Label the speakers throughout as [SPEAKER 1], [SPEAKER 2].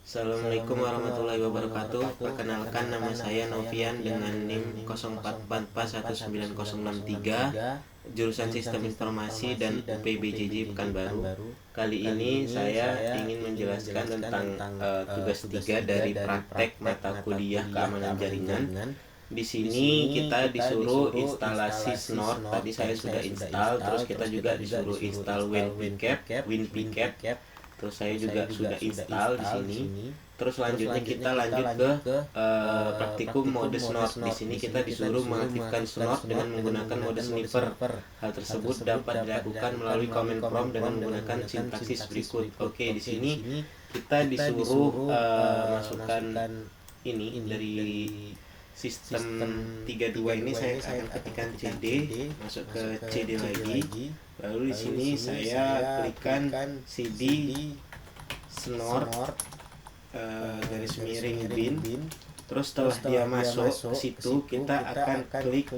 [SPEAKER 1] Assalamualaikum warahmatullahi wabarakatuh. Perkenalkan, nama saya Novian dengan NIM 04441963, jurusan Sistem Informasi dan UPBJJ Pekanbaru. Kali ini saya ingin menjelaskan tentang tugas 3 dari praktek mata kuliah keamanan jaringan. Di sini kita disuruh instalasi Snort. Tadi saya sudah install. Terus kita juga disuruh install WinPCAP. Terus saya juga sudah install di sini. Terus selanjutnya kita lanjut ke praktikum mode Snort. Di sini kita disuruh mengaktifkan Snort dengan menggunakan mode sniper. Hal tersebut dapat dilakukan melalui command prompt dengan menggunakan sintaksis berikut. Oke, di sini kita disuruh masukkan ini dari sistem 32 ini. Saya akan ketikkan CD, masuk ke CD lagi. Lalu di sini saya klikkan CD Snort garis miring bin. Terus setelah dia masuk ke situ, kita akan klik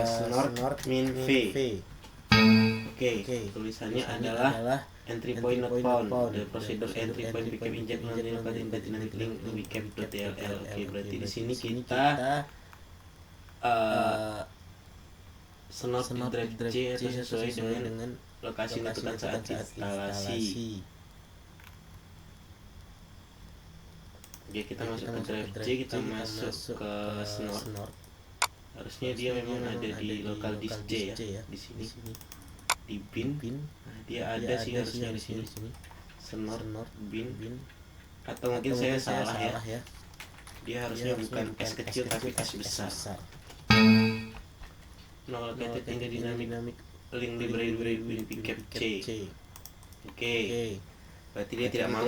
[SPEAKER 1] Snort min V. Oke, tulisannya adalah entry point not found. The procedure entry point became inject non dynamic link became.dll. Oke, berarti di sini kita Snort di drive C atau sesuai dengan lokasi tentukan saat instalasi. Oke, kita masuk ke drive C, kita masuk ke Snort. Harusnya dia memang ada di local disk C ya, di sini di bin. Nah, dia ada sih harusnya di sini. Snort bin, atau mungkin saya salah ya. Dia harusnya bukan S kecil tapi S besar. No located in the dynamic link library WinPCAP C. Oke, berarti dia tidak mau.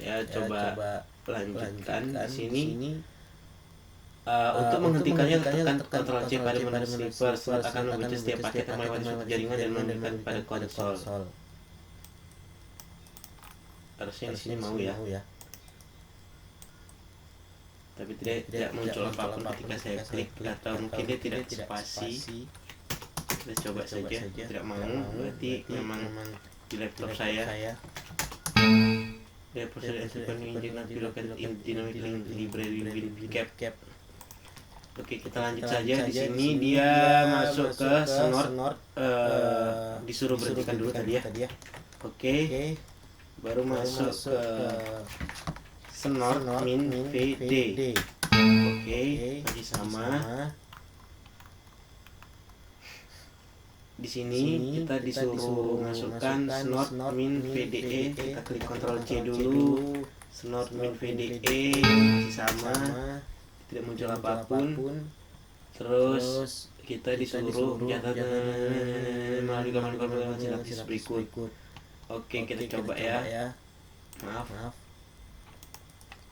[SPEAKER 1] Saya coba lanjutkan di sini. Untuk menghentikannya, tekan Ctrl C pada menu sniper. Snort akan membaca setiap paket yang melewati suatu jaringan dan menunjukkan pada konsol. Harusnya di sini mau ya. Tapi tidak muncul apapun ketika saya klik, atau mungkin dia tidak spasi. Kita coba saja, tidak mau. Berarti memang di laptop saya. The procedure entry point inject not be located in dynamic link library WinPCAP. Oke, kita lanjut saja. Di sini dia masuk ke Snort. Disuruh berhentikan dulu tadi ya. Oke, baru masuk ke Snort min VD. Oke, masih sama. Di sini kita disuruh masukkan Snort min VDE. Kita klik Ctrl C dulu. Snort min VDE masih sama, tidak muncul apapun. Terus kita disuruh mencatat melalui gambar sintaksis berikut. Oke, kita coba ya. Maaf.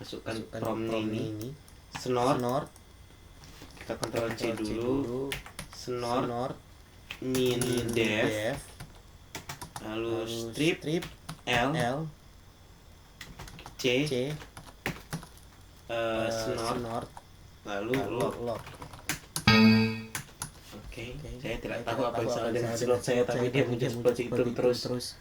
[SPEAKER 1] Masukkan prompt ini Snort. Kita Ctrl C dulu. Snort min def, lalu strip L C Snort, lalu lock. Oke, saya tidak tahu apa yang salah dengan Snort saya, tapi dia muncul seperti itu terus.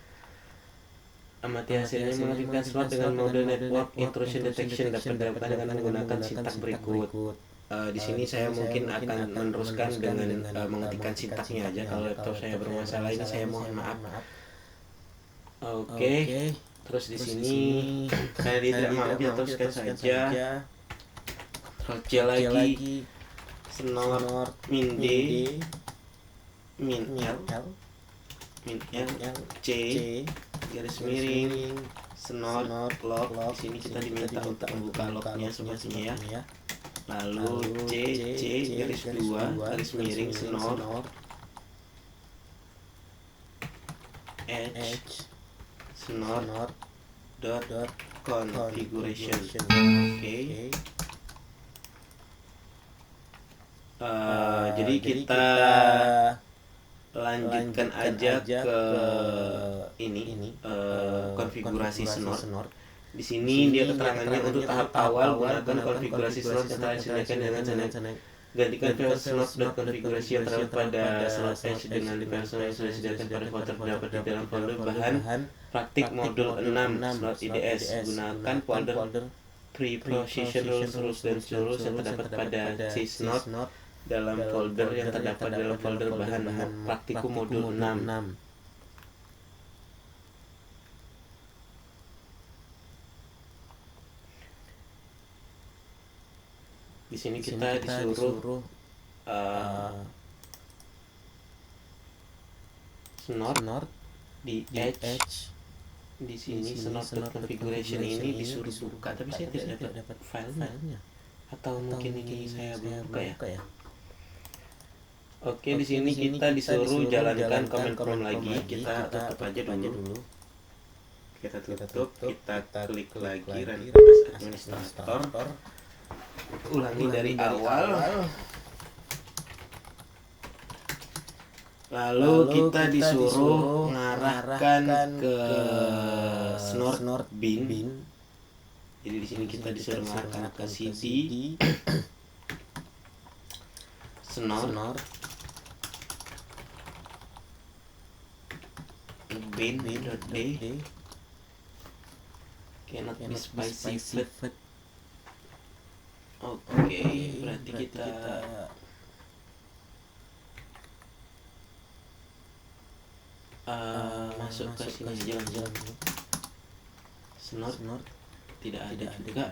[SPEAKER 1] Amati hasilnya. Mengaktifkan Snort dengan mode network intrusion detection dapat dilakukan dengan menggunakan sintak berikut. Di sini saya mungkin akan meneruskan dengan mengetikkan sintaknya aja. Kalau laptop saya bermasalah ini, saya mohon maaf. Oke. Terus di sini karena dia tidak mau, kita teruskan saja. Ctrl C lagi. Snort min D min L C garis miring Snort lock. Di sini kita diminta untuk membuka locknya sepertinya ya. Lalu C garis 2 garis miring Snort H Snort dot configuration. Oke. Jadi kita lanjutkan aja ke ini konfigurasi Snort. Di sini dia keterangannya untuk tahap awal gunakan konfigurasi Snort setelah disediakan dengan Gantikan file snot dan konfigurasi yang terdapat pada slot Edge dengan file snot yang sudah disediakan pada folder terdapat di dalam folder bahan praktik modul 6 slot IDS. Gunakan folder preposition rules dan rules yang terdapat pada csnot dalam folder yang terdapat dalam folder bahan praktikum modul 6. Di sini kita disuruh snort di edge. Di sini snort configuration ini disuruh buka, tapi saya tidak dapat filenya. Atau mungkin ini saya belum buka ya. Oke, di sini kita disuruh jalankan command prompt lagi. Kita tutup aja dulu. Kita tutup, kita klik lagi run as administrator. Ulangi dari awal. Lalu kita disuruh mengarahkan ke snort bin. Jadi di sini kita disuruh mengarahkan ke cd snort bin.d cannot be specified. Oke, berarti kita masuk ke sini aja langsung. Snort tidak ada juga.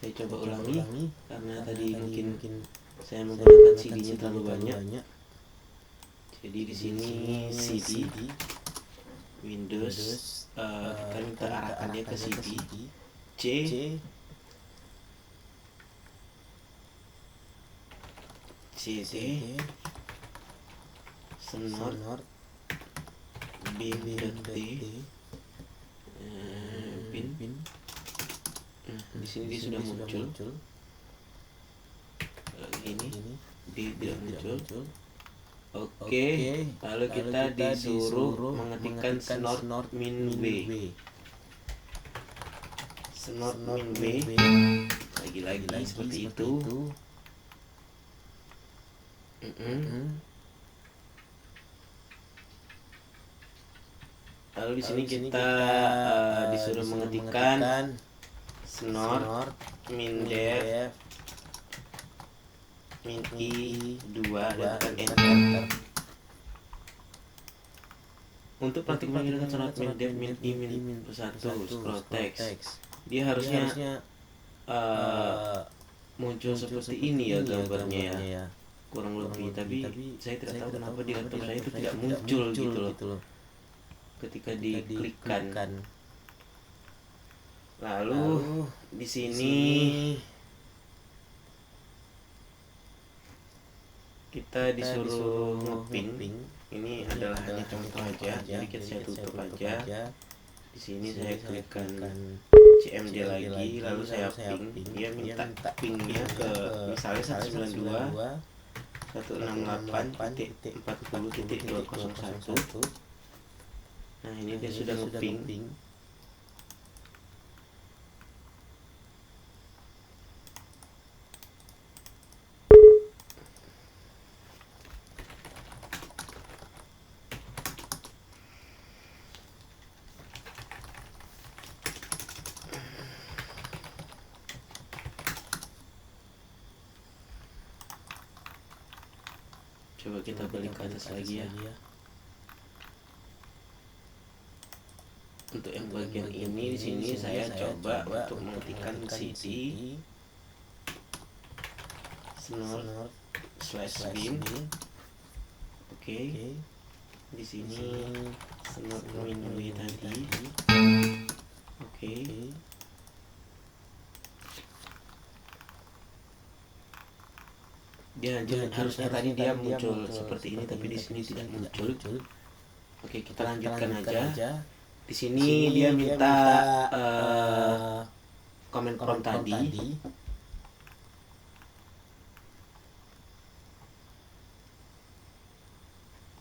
[SPEAKER 1] Saya coba ulangi karena tadi mungkin saya menggunakan CD-nya terlalu banyak. Jadi di sini CD Windows, kita minta arahkannya ke CD C CD snort bin.d bin. Di sini dia sudah muncul. Ini tidak muncul. Oke, lalu kita disuruh mengetikkan snort min w. Snort min w. Lagi seperti itu. Lalu di sini kita disuruh mengetikkan snort min def min i2 dan tekan enter. Untuk praktik menggunakan snort min def min i min 1 scroll text, dia harusnya muncul seperti ini ya gambarnya ya, kurang lebih. Tapi saya tidak tahu kenapa di laptop saya itu tidak muncul gitu loh ketika diklikkan. Lalu di sini kita disuruh ngeping. Ini adalah hanya contoh aja, jadi saya tutup aja. Di sini saya klikkan CMD lagi, lalu saya ping. Dia minta pingnya ke misalnya 192.168.40.201. Nah, ini dia sudah ngeping. Coba kita balik ke atas lagi ya. Untuk yang bagian ini di sini saya coba untuk mengetikkan cd snort/bin. Oke. Di sini snort min w tadi. Oke. Dia harusnya tadi dia muncul seperti ini, tapi di sini tidak muncul. Oke, kita lanjutkan aja. Di sini dia minta comment prompt tadi.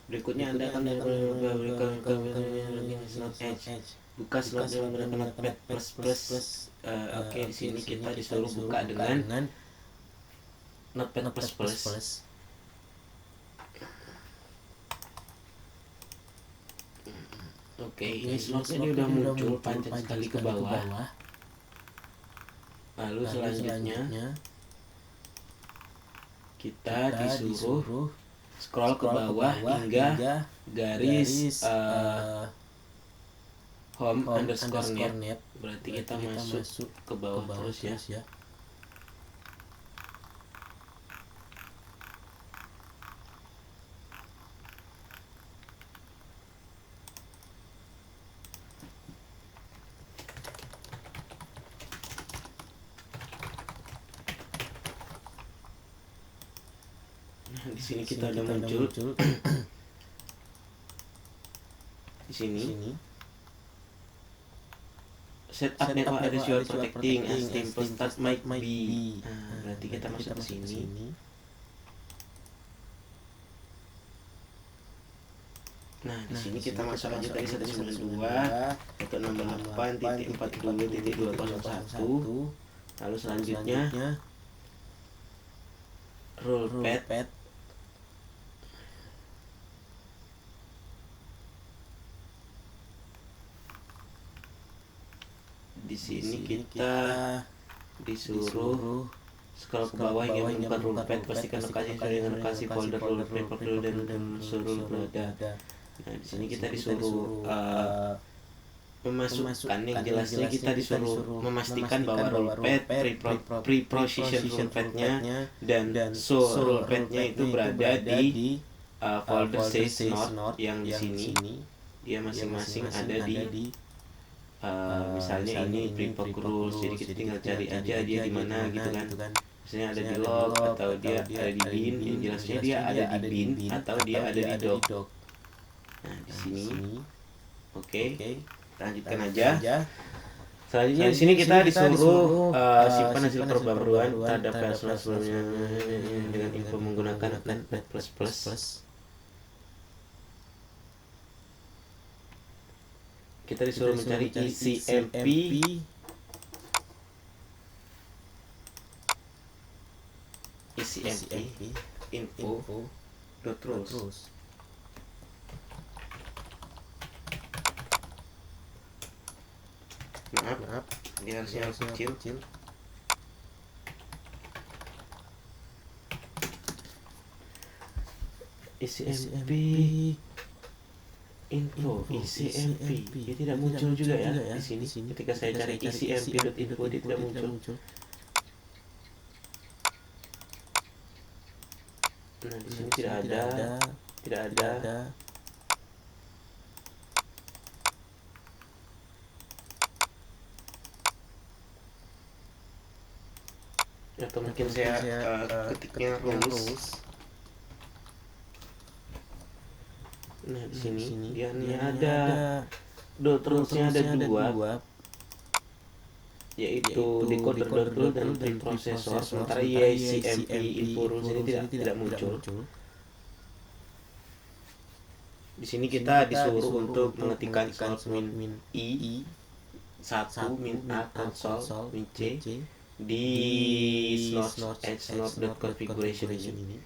[SPEAKER 1] Berikutnya Anda akan memberikan snort edge. Buka slot yang menggunakan notepad plus Oke, di sini kita disuruh buka dengan Notepad++. Oke, ini slotnya dia udah muncul panjang sekali ke bawah. Lalu selanjutnya kita disuruh scroll ke bawah hingga garis home_net. Berarti kita masuk ke bawah terus ya. Nah, di sini kita udah muncul. Di sini setup network address you are protecting as simple start might be. Nah, berarti kita masuk ke sini. Nah, di sini kita masuk aja tadi 192.168.42.201. Lalu selanjutnya rule-pad. Di sini kita disuruh scroll ke bawah hingga menemukan rule-pad. Pastikan lokasi folder rule-pad dan suruh berada. Nah, di sini kita disuruh memasukkan, yang jelasnya kita disuruh memastikan bahwa rule-pad pre-procession rule-padnya dan show rule-padnya itu berada di folder says not yang di sini. Dia masing-masing ada di misalnya ini pre-proc rules, jadi kita tinggal cari aja dia di mana gitu kan. Misalnya ada di log atau dia ada di bin, yang jelasnya dia ada di bin atau dia ada di doc. Nah, di sini. Oke. Lanjutkan aja. Selanjutnya di sini kita disuruh simpan hasil perbaruan terhadap file sebelumnya dengan info menggunakan Notepad++. Kita disuruh mencari ECMP info.rules. Maaf, dia harusnya kecil. ECMP info ECMP dia tidak muncul juga ya di sini. Ketika saya cari ECMP.info dia tidak muncul. Nah, di sini tidak ada. Atau mungkin saya ketiknya rules. Nah, di sini dia ada rulesnya ada dua, yaitu decoder rule dan preprocessor. Sementara ECMP info rules ini tidak muncul. Di sini kita disuruh untuk mengetikkan min i 1 min a console min c di snort.configuration ini.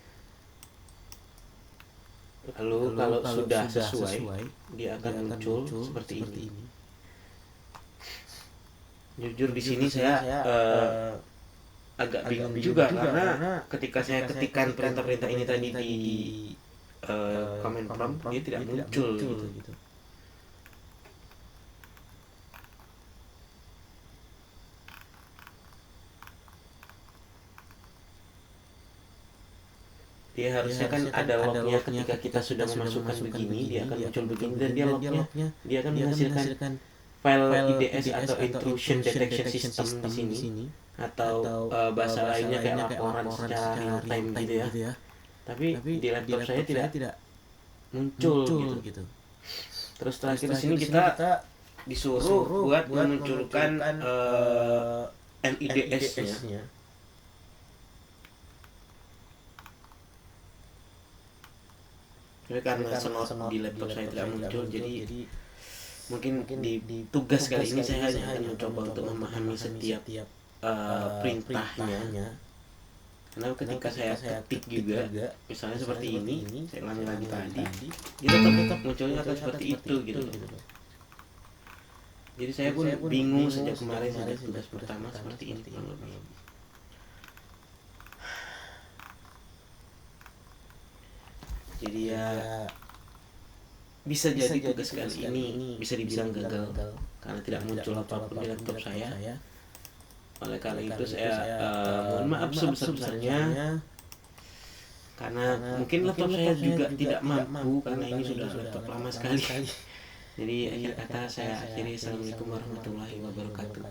[SPEAKER 1] Lalu kalau sudah sesuai dia akan muncul seperti ini. Jujur di sini saya agak bingung juga karena ketika saya ketikkan perintah-perintah ini tadi di command prompt dia tidak muncul gitu. Dia harusnya kan ada lognya ketika kita sudah memasukkan begini, dia akan muncul begini, dan dia lognya dia akan menghasilkan file IDS atau intrusion detection system di sini, atau bahasa lainnya kayak laporan secara real time gitu ya. Tapi di laptop saya tidak muncul gitu. Terus terakhir di sini kita disuruh buat memunculkan NIDS-nya. Tapi karena snort di laptop saya tidak muncul, jadi mungkin di tugas kali ini saya hanya akan mencoba untuk memahami setiap perintahnya. Karena ketika saya ketik juga, misalnya seperti ini, saya ulangi lagi tadi, dia tetap munculnya akan seperti itu gitu. Jadi saya pun bingung sejak kemarin, sejak tugas pertama seperti ini kurang lebih. Jadi ya bisa jadi tugas kali ini bisa dibilang gagal karena tidak muncul apapun di laptop saya. Oleh karena itu saya mohon maaf sebesar-besarnya, karena mungkin laptop saya juga tidak mampu karena ini sudah laptop lama sekali. Jadi akhir kata saya akhiri. Assalamualaikum warahmatullahi wabarakatuh.